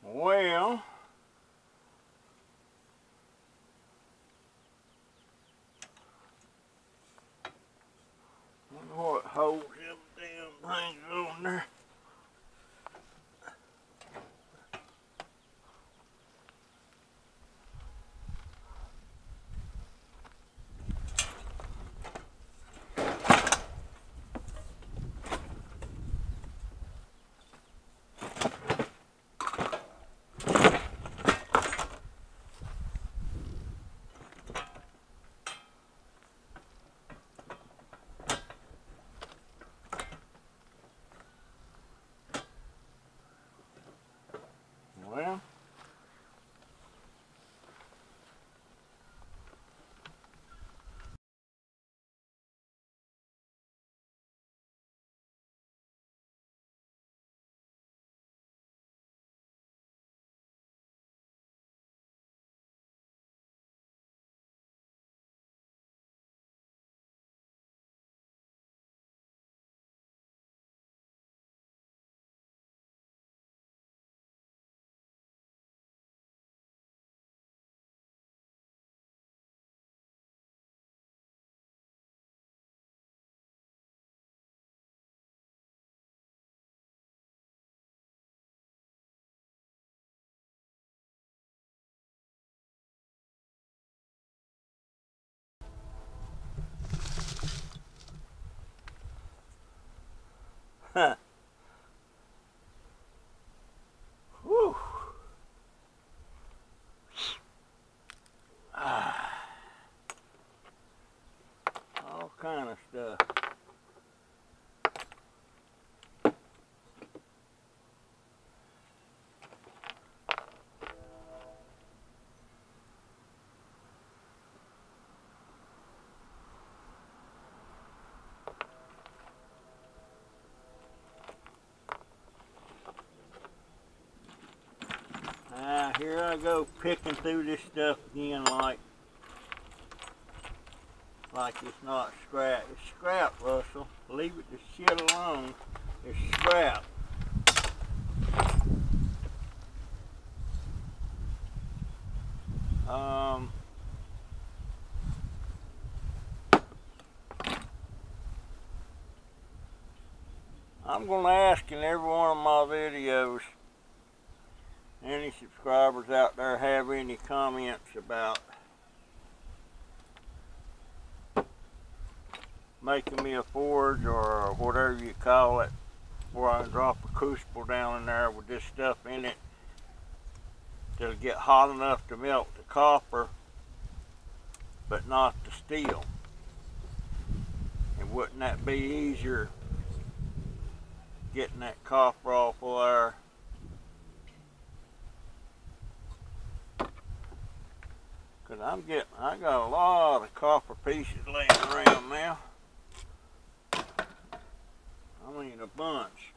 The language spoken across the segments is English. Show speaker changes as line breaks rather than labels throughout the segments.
Well, wonder what holds them damn things on there. Well, huh. Whew. All kind of stuff. Here I go picking through this stuff again like it's not scrap. It's scrap, Russell. Leave it the shit alone. It's scrap. I'm going to ask in every one of my videos, any subscribers out there have any comments about making me a forge or whatever you call it, where I can drop a crucible down in there with this stuff in it that'll get hot enough to melt the copper but not the steel. And wouldn't that be easier getting that copper off of there? Cause I got a lot of copper pieces laying around now. I mean a bunch.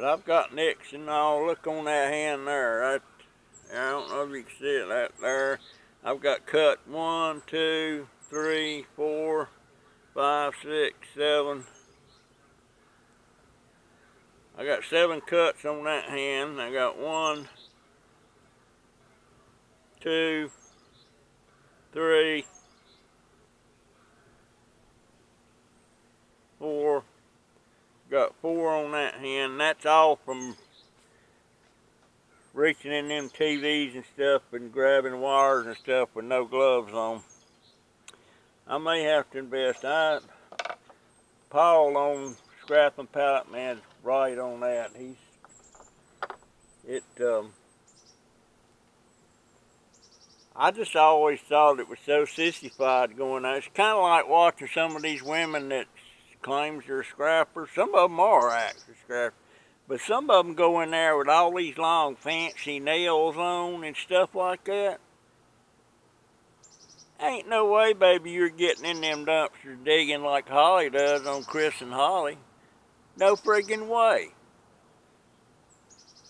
But I've got nicks and all. Look on that hand there. I don't know if you can see it right there. I've got cut 1, 2, 3, 4, 5, 6, 7. I got 7 cuts on that hand. I got 1, 2, 3, 4. Got 4 on that hand. That's all from reaching in them TVs and stuff and grabbing wires and stuff with no gloves on. I may have to invest. Paul on Scrap and Pallet Man's right on that. I just always thought it was so sissified going on. It's kind of like watching some of these women that claims they're scrappers. Some of them are actually scrappers. But some of them go in there with all these long fancy nails on and stuff like that. Ain't no way, baby, you're getting in them dumpsters digging like Holly does on Chris and Holly. No friggin' way.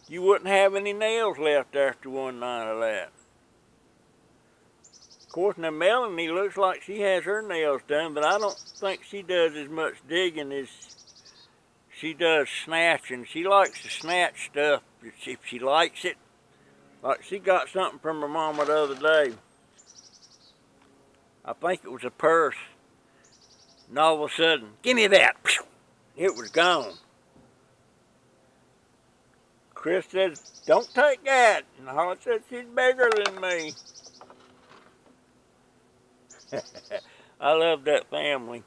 You wouldn't have any nails left after one night of that. Of course, now Melanie looks like she has her nails done, but I don't think she does as much digging as she does snatching. She likes to snatch stuff if she likes it. Like she got something from her mama the other day. I think it was a purse. And all of a sudden, give me that. It was gone. Chris said, don't take that. And Holly said, she's bigger than me. I love that family.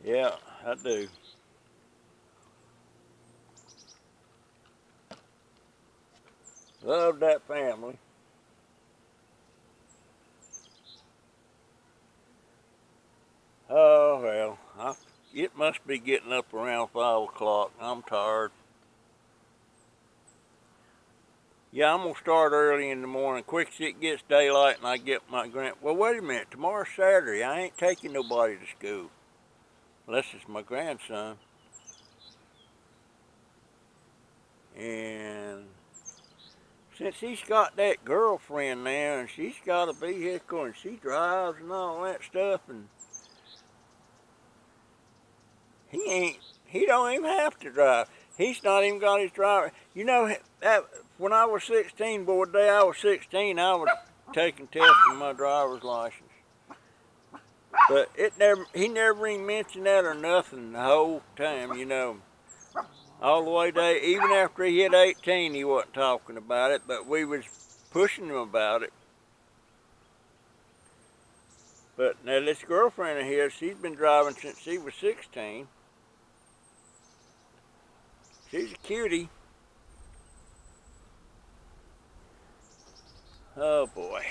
Yeah, I do. Love that family. Oh, well, it must be getting up around 5 o'clock. I'm tired. Yeah, I'm going to start early in the morning. Quick as it gets daylight and I get my grand... Well, wait a minute. Tomorrow's Saturday. I ain't taking nobody to school. Unless it's my grandson. And since he's got that girlfriend now and she's got a vehicle and she drives and all that stuff, and he don't even have to drive. He's not even got his driver. You know, when I was 16, boy, the day I was 16, I was taking tests for my driver's license. But he never even mentioned that or nothing the whole time, you know. All the way to, even after he hit 18, he wasn't talking about it, but we was pushing him about it. But now this girlfriend of his, she's been driving since she was 16. She's a cutie. Oh boy.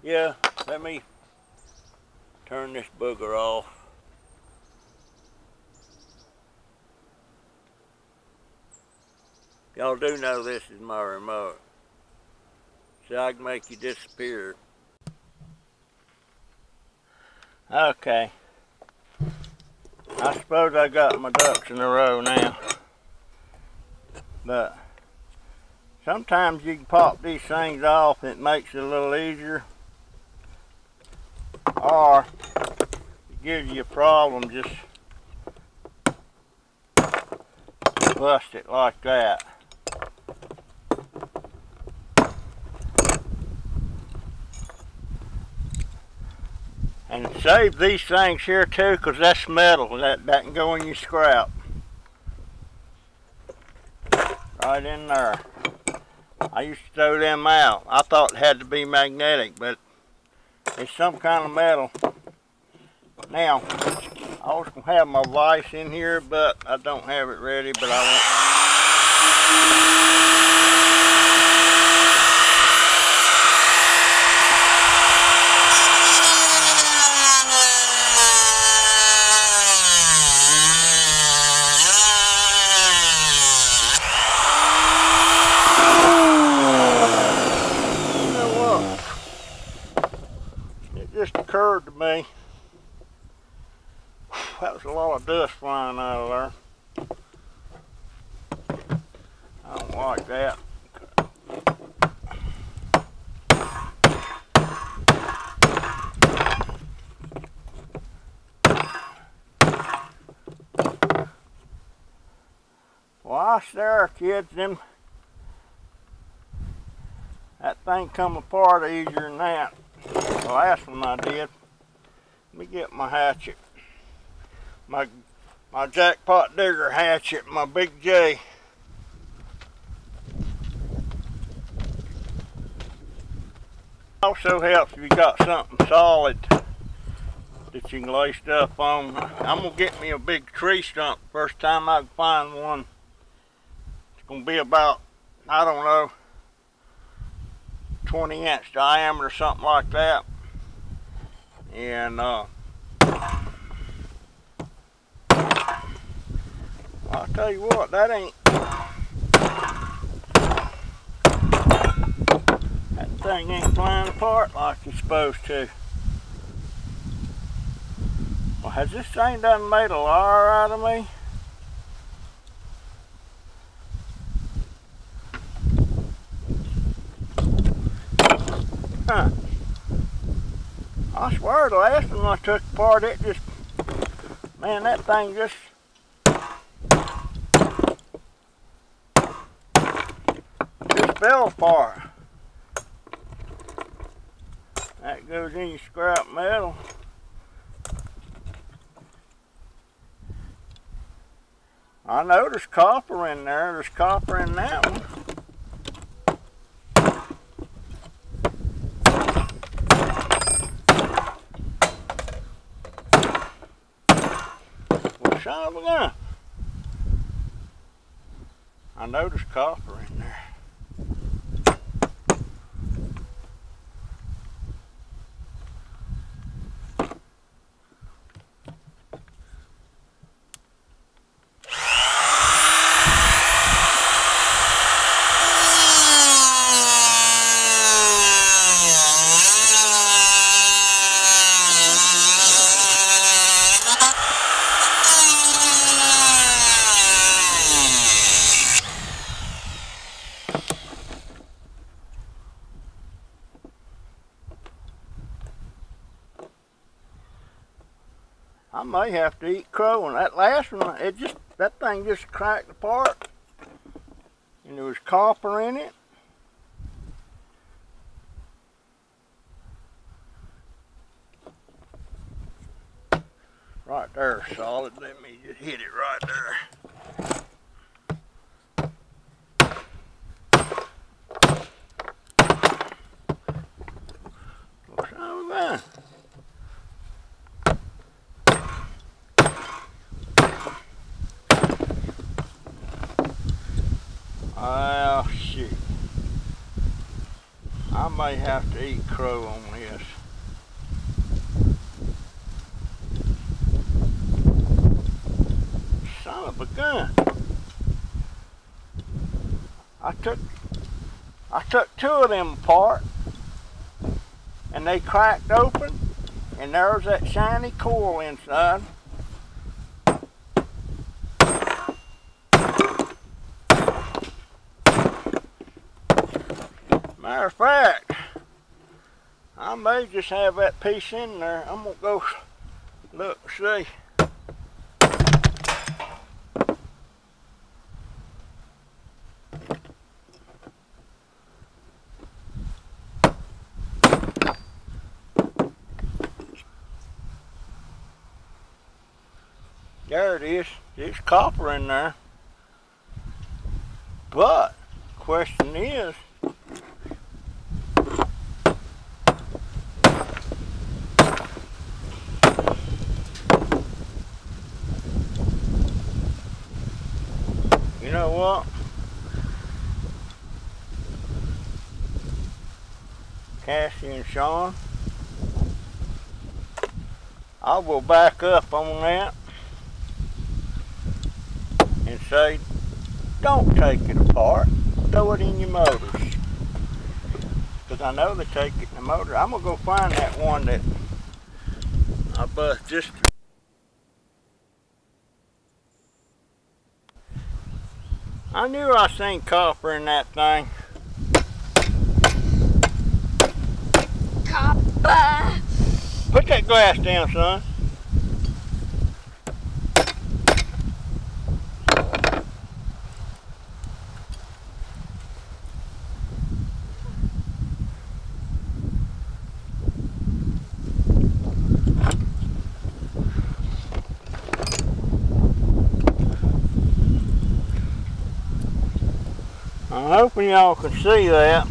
Yeah, let me turn this booger off. Y'all do know this is my remote, so I can make you disappear. Okay. I suppose I got my ducks in a row now. But sometimes you can pop these things off and it makes it a little easier. Or it gives you a problem, just bust it like that. And save these things here too, because that's metal. That can go in your scrap. Right in there. I used to throw them out. I thought it had to be magnetic, but it's some kind of metal. Now, I was going to have my vise in here, but I don't have it ready, but I won't. Occurred to me, that was a lot of dust flying out of there. I don't like that. Wash there, kids. That thing come apart easier than that. The last one I did. Let me get my hatchet. My jackpot digger hatchet, my Big J. Also helps if you got something solid that you can lay stuff on. I'm gonna get me a big tree stump first time I can find one. It's gonna be about, I don't know, 20-inch diameter, something like that. And I'll tell you what, that thing ain't flying apart like it's supposed to. Well, has this thing done made a liar out of me? Huh. I swear the last one I took apart, it just, man, that thing just fell apart. That goes in your scrap metal. I know there's copper in there. There's copper in that one. Well, son of a gun. I know there's copper in there. I may have to eat crow on that last one. That thing just cracked apart, and there was copper in it. Right there, solid. Let me just hit it right there. What's wrong with that? Oh, shit. I may have to eat crow on this. Son of a gun. I took two of them apart, and they cracked open, and there was that shiny coil inside. Matter of fact, I may just have that piece in there. I'm gonna go look and see. There it is. There's copper in there. But the question is, you know what? Cassie and Sean, I will back up on that and say, don't take it apart, throw it in your motors. Because I know they take it in the motor. I'm going to go find that one that I bust just I knew I seen copper in that thing.
Copper.
Put that glass down, son. I'm hoping y'all can see that.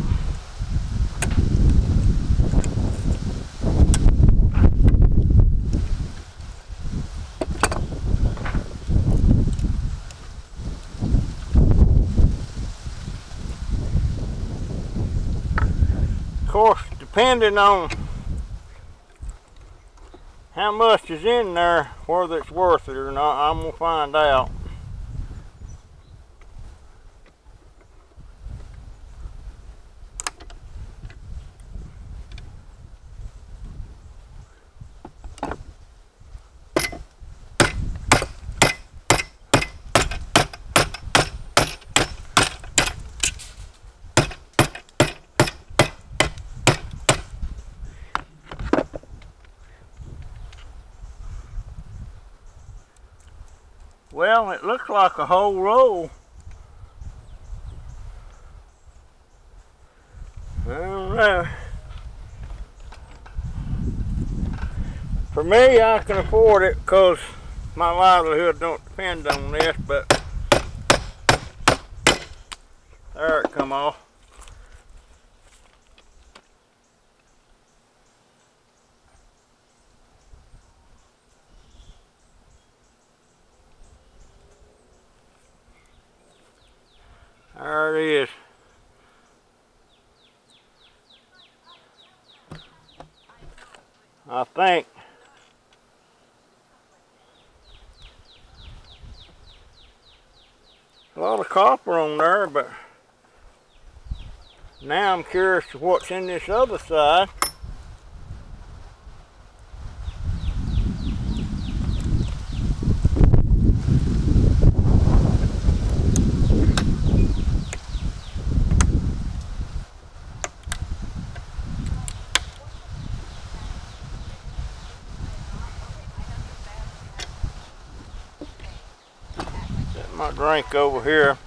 Of course, depending on how much is in there, whether it's worth it or not, I'm gonna find out. Well, it looks like a whole roll. I don't know. For me, I can afford it because my livelihood don't depend on this, but there it come off. There it is. I think. A lot of copper on there, but now I'm curious to what's in this other side. Set my drink over here.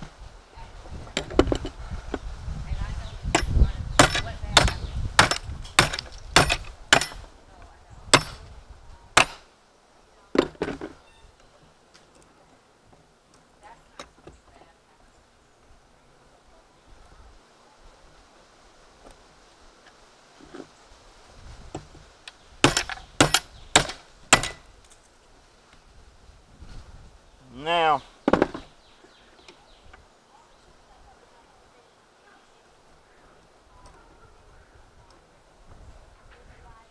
Now,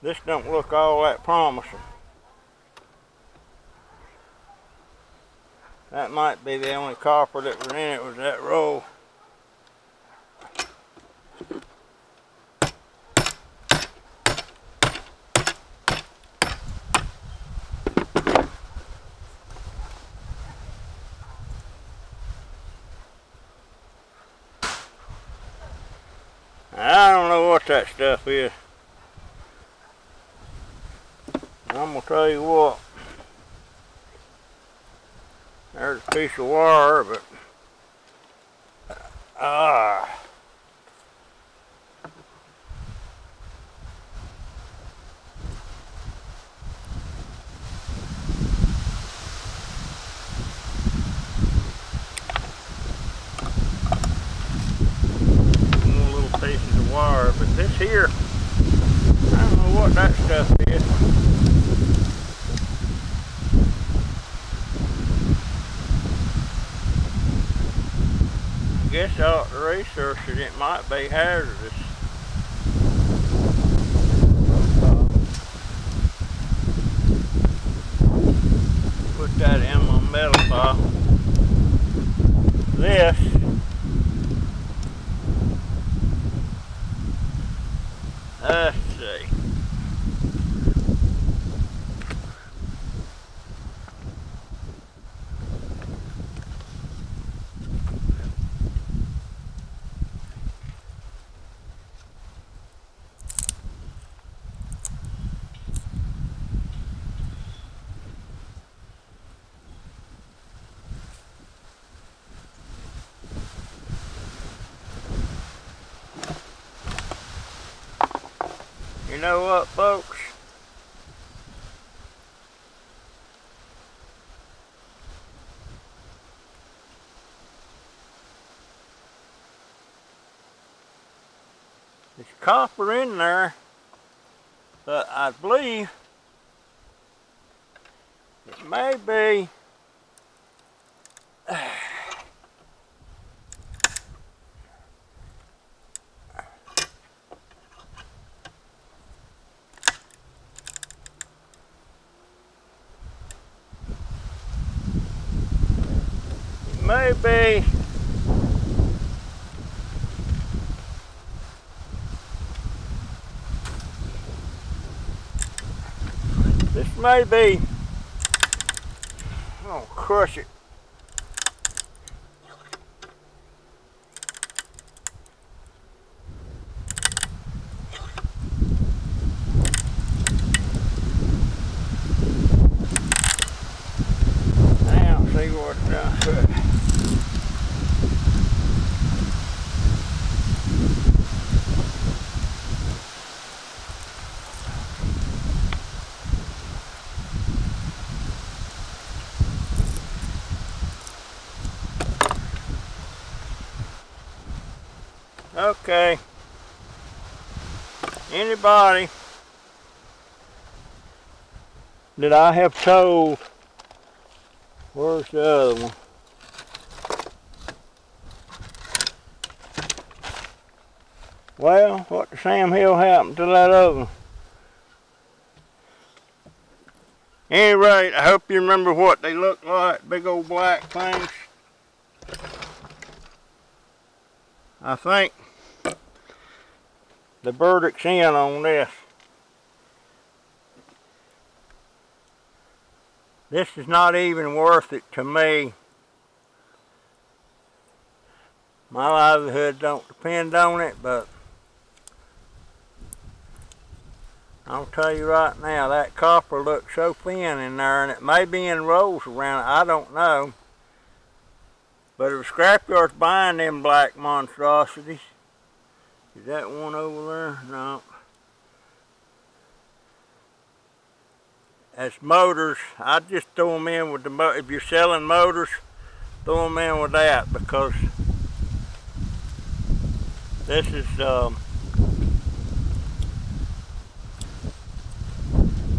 this don't look all that promising. That might be the only copper that was in it, was that roll. I don't know what that stuff is. I'm gonna tell you what. There's a piece of wire, but more little pieces of wire. But this here, I don't know what that stuff is. I guess I ought to research it. It might be hazardous. Put that in my metal file. This let's see. You know what, folks? There's copper in there, but I believe it may be this may be, I'm gonna crush it. Now, see what it done. Okay. Anybody that I have told, where's the other one? Well, what to Sam Hill happened to that other one? Any rate, I hope you remember what they look like, big old black things. I think the verdict's in on this. This is not even worth it to me. My livelihood don't depend on it, but I'll tell you right now, that copper looks so thin in there, and it may be in rolls around it, I don't know. But if scrapyard's buying them black monstrosities, is that one over there? No. As motors, I'd just throw them in with the, if you're selling motors, throw them in with that, because this is,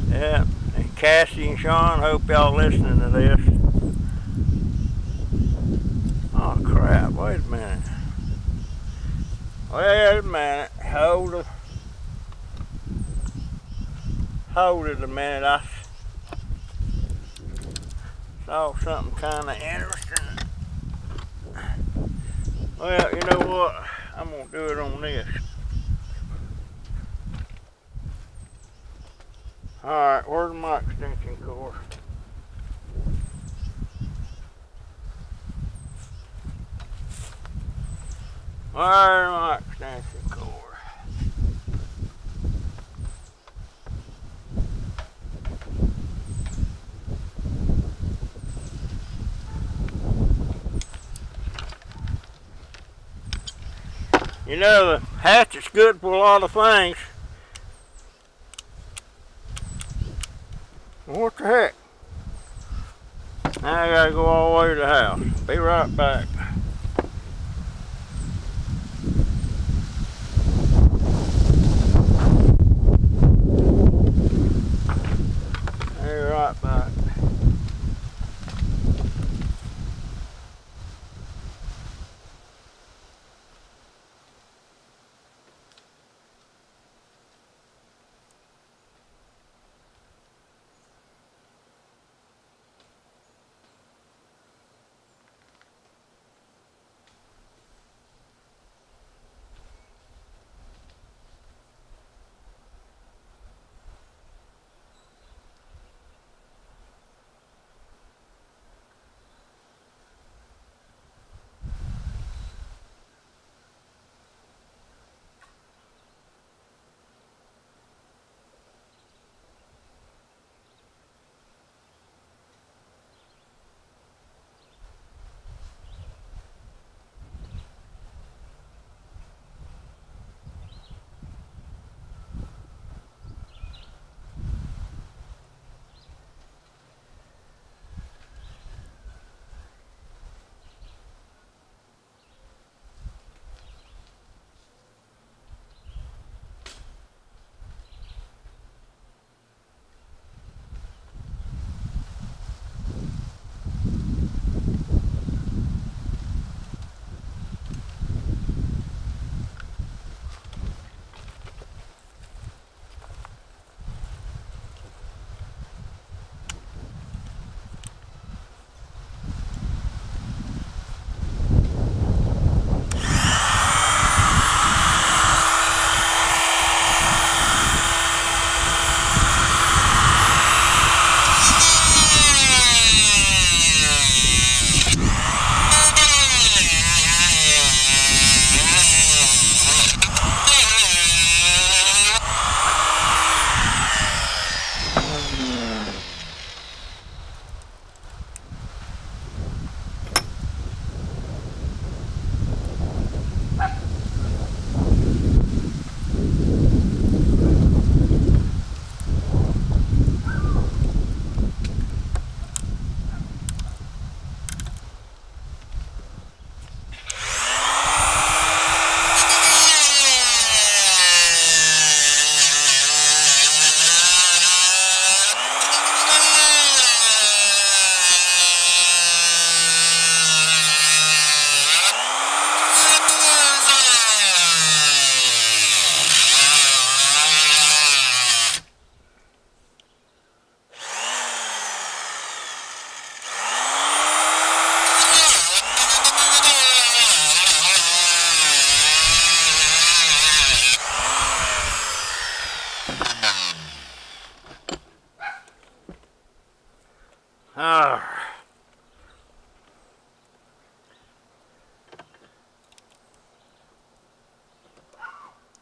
yeah, and Cassie and Sean, hope y'all listening to this. Oh crap, wait a minute. Wait a minute, hold it a minute, I saw something kind of interesting. Well, you know what, I'm going to do it on this. Alright, where's my extension cord? Where's my extension cord? You know, the hatchet's good for a lot of things. What the heck? Now I gotta go all the way to the house. Be right back. Be right back.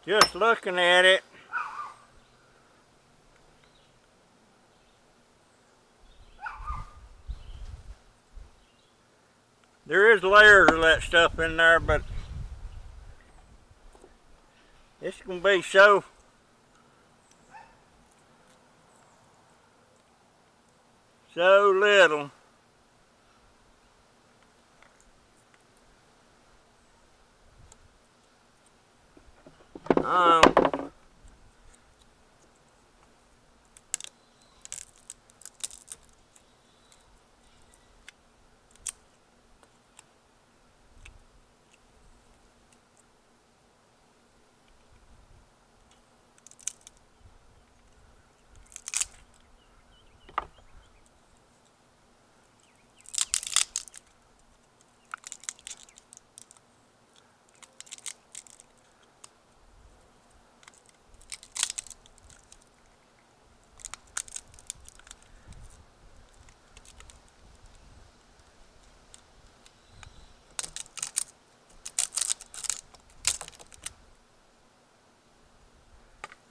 Just looking at it, there is layers of that stuff in there, but it's gonna be so little.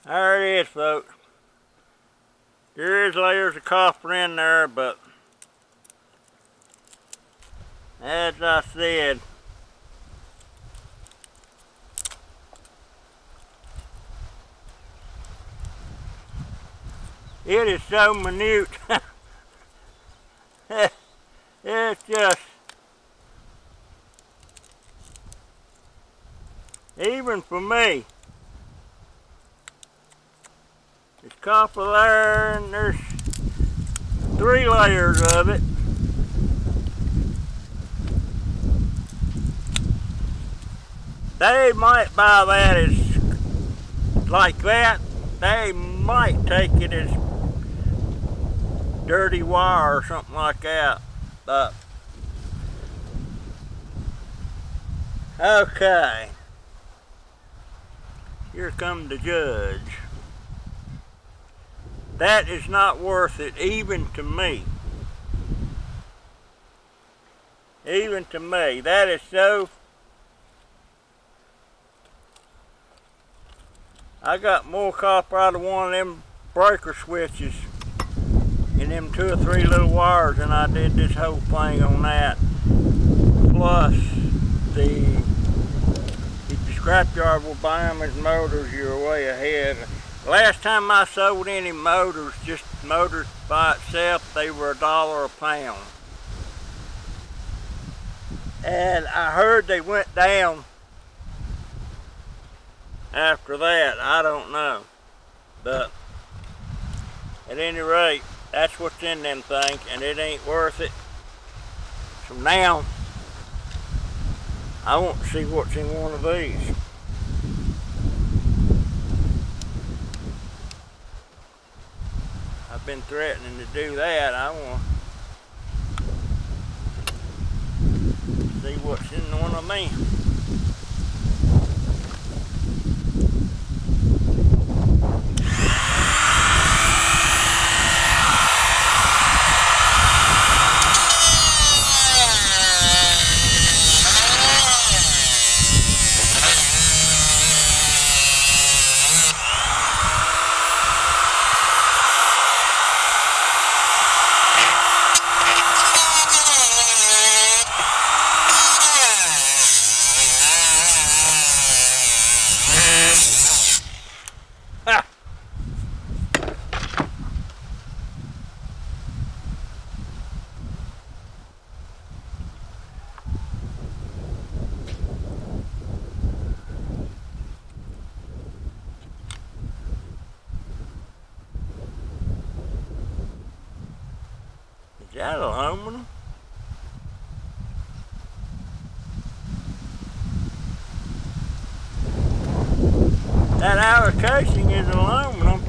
There it is, folks. There is layers of copper in there, but as I said, it is so minute. It's just, even for me, there's copper there, and there's 3 layers of it. They might buy that as like that. They might take it as dirty wire or something like that. But okay, here comes the judge. That is not worth it, even to me. Even to me. That is so... I got more copper out of one of them breaker switches in them 2 or 3 little wires than I did this whole thing on that. Plus, if the scrapyard will buy them as motors, you're way ahead. Last time I sold any motors, just motors by itself, they were $1 a pound. And I heard they went down after that. I don't know. But at any rate, that's what's in them things, and it ain't worth it. So now, I want to see what's in one of these. I've been threatening to do that. I want to see what's in one of them. Is that aluminum? That outer casing is aluminum.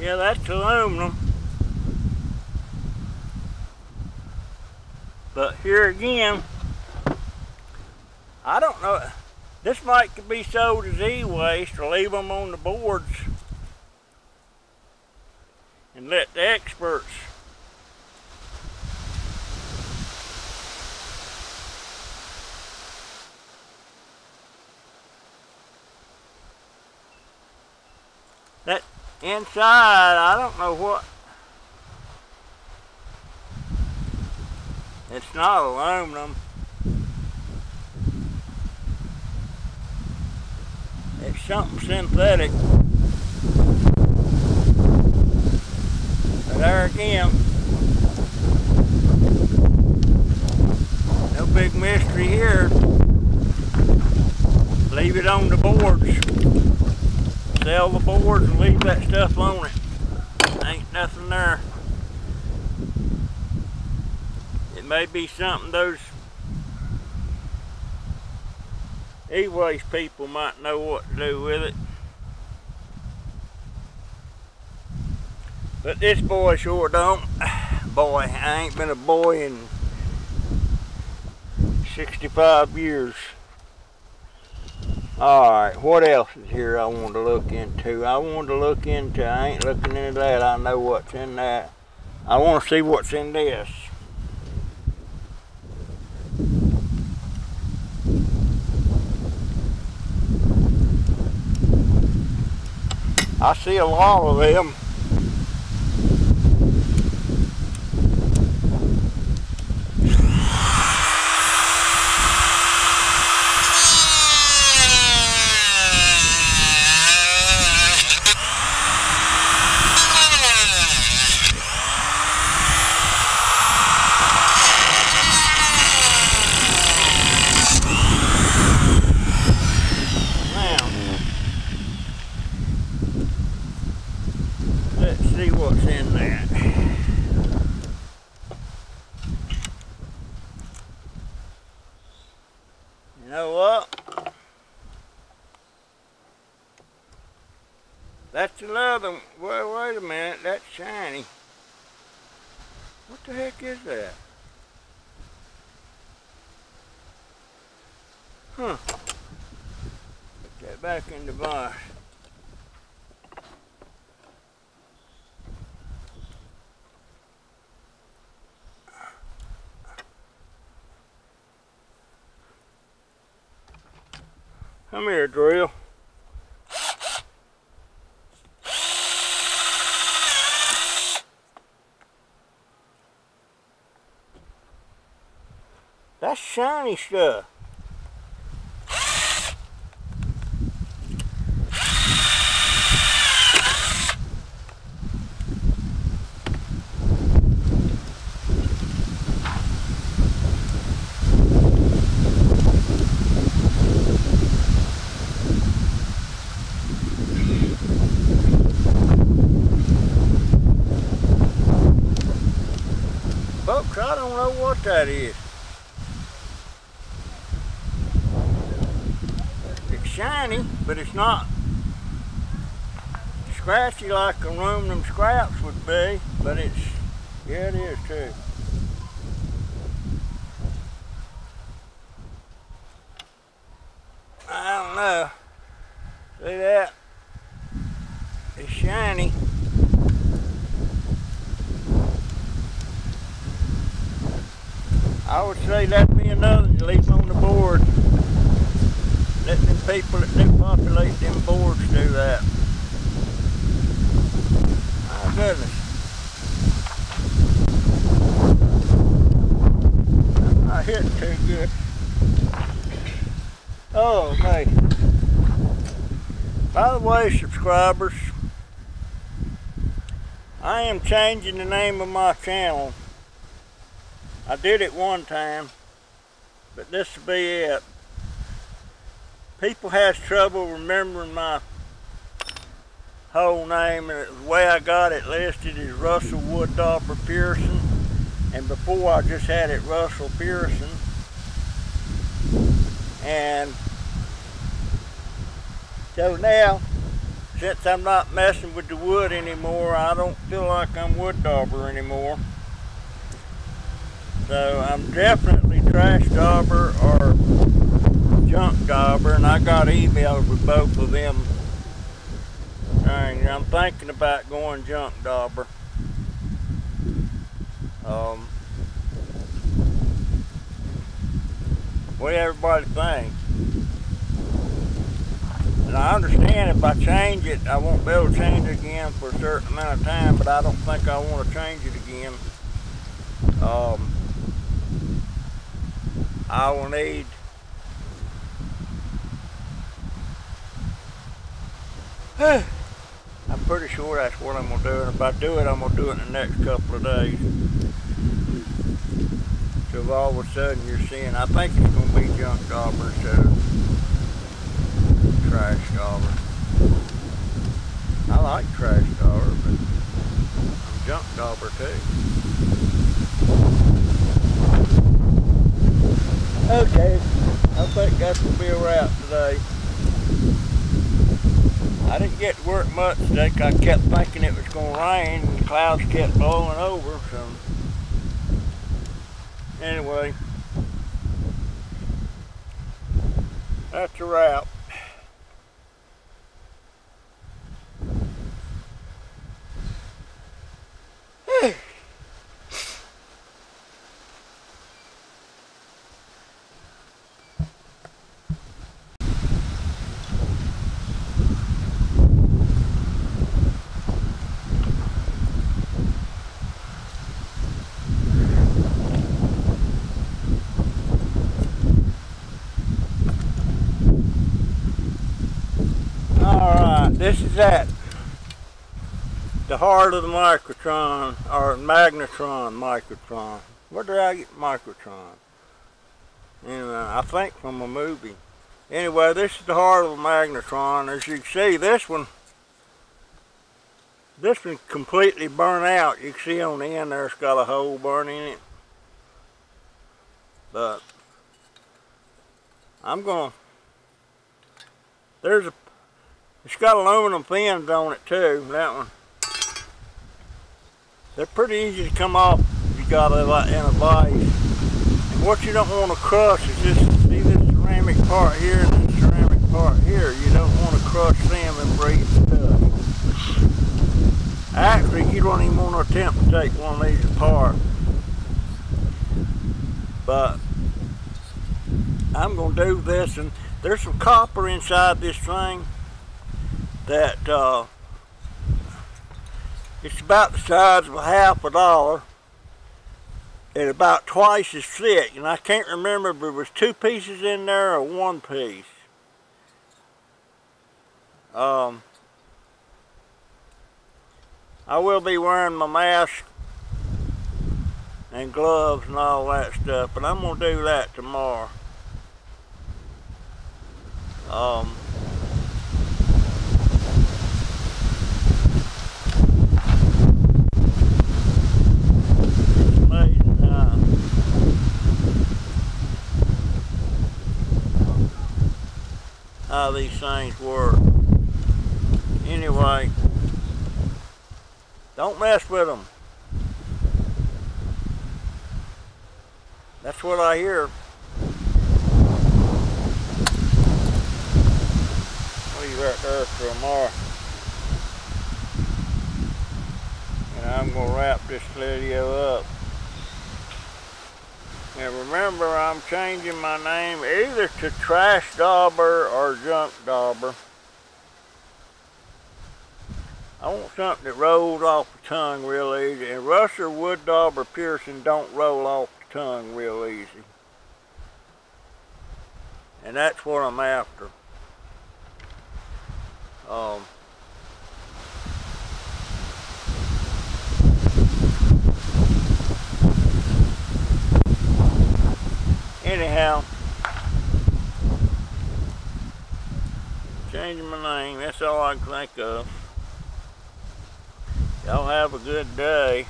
Yeah, that's aluminum. But here again, I don't know. This might could be sold as e-waste, or leave them on the boards and let the experts that inside, I don't know what. It's not aluminum. It's something synthetic. But there again, no big mystery here. Leave it on the boards. Sell the boards and leave that stuff on it. Ain't nothing there. It may be something those e-waste people might know what to do with it. But this boy sure don't. Boy, I ain't been a boy in 65 years. Alright, what else is here I want to look into? I ain't looking into that. I know what's in that. I want to see what's in this. I see a lot of them. Let's see what's in that. You know what? That's another. Well, wait a minute. That's shiny. What the heck is that? Huh. Put that back in the box. Come here, drill. That's shiny stuff. Folks, I don't know what that is. It's shiny, but it's not scratchy like aluminum scraps would be, but it's, yeah, it is too. I don't know. See that? It's shiny. I would say that'd be another to leave on the board. Let them people that do populate them boards do that. My goodness. I'm not hitting too good. Oh, man. By the way, subscribers, I am changing the name of my channel. I did it one time, but this will be it. People has trouble remembering my whole name, and the way I got it listed is Russell Wooddobber Pearson, and before I just had it Russell Pearson. And so now, since I'm not messing with the wood anymore, I don't feel like I'm wood dauber anymore. So I'm definitely trash dauber or junk dauber, and I got emails with both of them. And I'm thinking about going junk dauber. What do everybody think? And I understand if I change it, I won't be able to change it again for a certain amount of time, but I don't think I want to change it again. I will need I'm pretty sure that's what I'm going to do, and if I do it, I'm going to do it in the next couple of days. So if all of a sudden you're seeing, I think it's going to be junk dauber instead of trash dauber. I like trash dauber, but I'm junk dauber too. Okay, I think that's going to be a wrap today. I didn't get to work much today because I kept thinking it was going to rain and the clouds kept blowing over. So anyway, that's a wrap. Alright, this is at the heart of the microtron, or magnetron microtron. Where did I get microtron? Anyway, I think from a movie. Anyway, this is the heart of the magnetron. As you can see, this one completely burnt out. You can see on the end there, it's got a hole burnt in it. But I'm gonna, it's got aluminum fins on it too, that one. They're pretty easy to come off if you got it in a vise. And what you don't want to crush is this, see this ceramic part here and this ceramic part here. You don't want to crush them and break stuff. Actually, you don't even want to attempt to take one of these apart. But I'm going to do this, and there's some copper inside this thing that it's about the size of $50 and about twice as thick, and I can't remember if there was 2 pieces in there or 1 piece. I will be wearing my mask and gloves and all that stuff, but I'm going to do that tomorrow. It's amazing how these things work. Anyway, don't mess with them. That's what I hear. Leave that there for tomorrow. And I'm going to wrap this video up. And remember, I'm changing my name either to Trash Dauber or Junk Dauber. I want something that rolls off the tongue real easy. And Russer, Wood Dauber, Pearson don't roll off the tongue real easy. And that's what I'm after. Anyhow, changing my name, that's all I can think of. Y'all have a good day.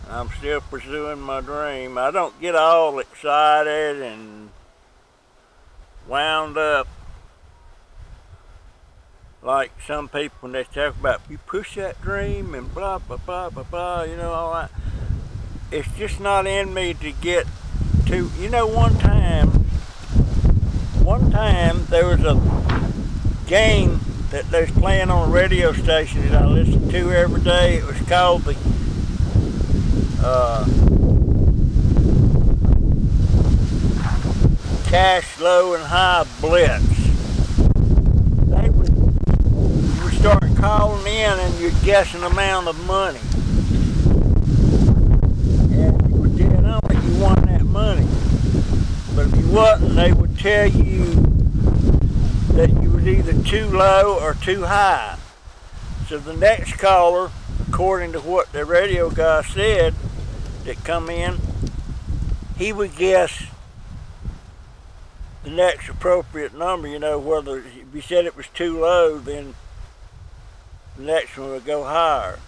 I'm still pursuing my dream. I don't get all excited and wound up like some people when they talk about you push that dream and blah blah blah blah blah, you know, all that. It's just not in me to get to, you know, one time there was a game that they was playing on a radio station that I listened to every day. It was called the Cash Low and High Blitz. You would start calling in and you'd guess an amount of money. And you would dead on that you won that money. But if you wasn't, they would tell you that you was either too low or too high. So the next caller, according to what the radio guy said that come in, he would guess the next appropriate number, you know, whether if you said it was too low, then the next one would go higher.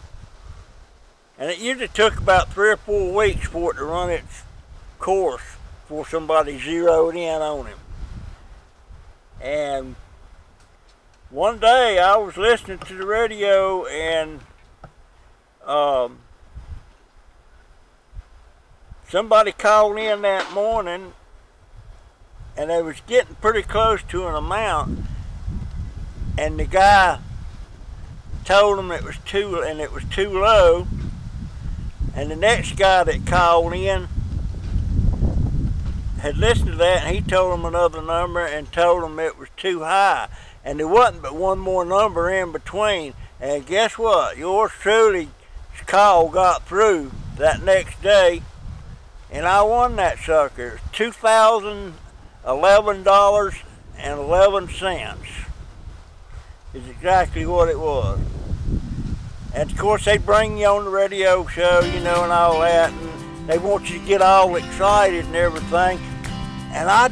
And it usually took about 3 or 4 weeks for it to run its course before somebody zeroed in on him. And one day I was listening to the radio and somebody called in that morning and they was getting pretty close to an amount, and the guy told them it was too low, and the next guy that called in had listened to that and he told them another number and told them it was too high, and there wasn't but one more number in between. And guess what? Yours truly's call got through that next day, and I won that sucker. It was $2,011.11 is exactly what it was. And of course they bring you on the radio show, you know, and all that, and they want you to get all excited and everything. And I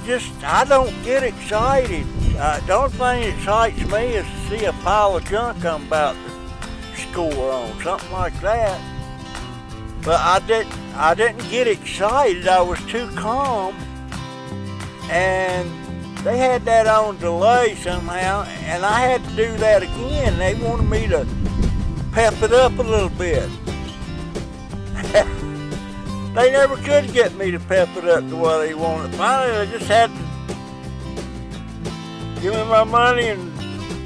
don't get excited. The only thing that excites me is to see a pile of junk I'm about to score on, something like that. But I didn't get excited. I was too calm. And they had that on delay somehow, and I had to do that again. They wanted me to pep it up a little bit. They never could get me to pep it up the way they wanted. Finally, I just had to give me my money and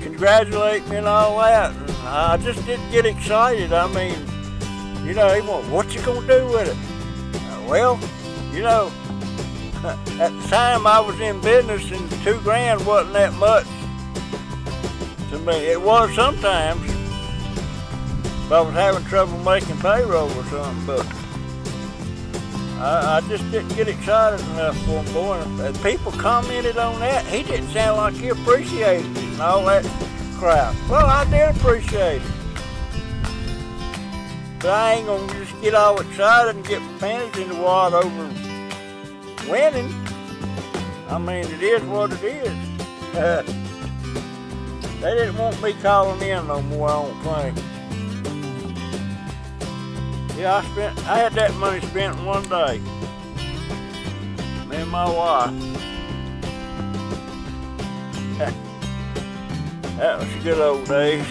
congratulate me and all that. And I just didn't get excited. I mean, you know, they want, what you gonna do with it? Well, you know, at the time I was in business and $2 grand wasn't that much to me. It was sometimes if I was having trouble making payroll or something, but I just didn't get excited enough for him, boy. And people commented on that. He didn't sound like he appreciated it and all that crap. Well, I did appreciate it. But I ain't gonna just get all excited and get my panties in the water over winning. I mean, it is what it is. They didn't want me calling in no more, I don't think. Yeah, I had that money spent in one day. Me and my wife. That was the good old days.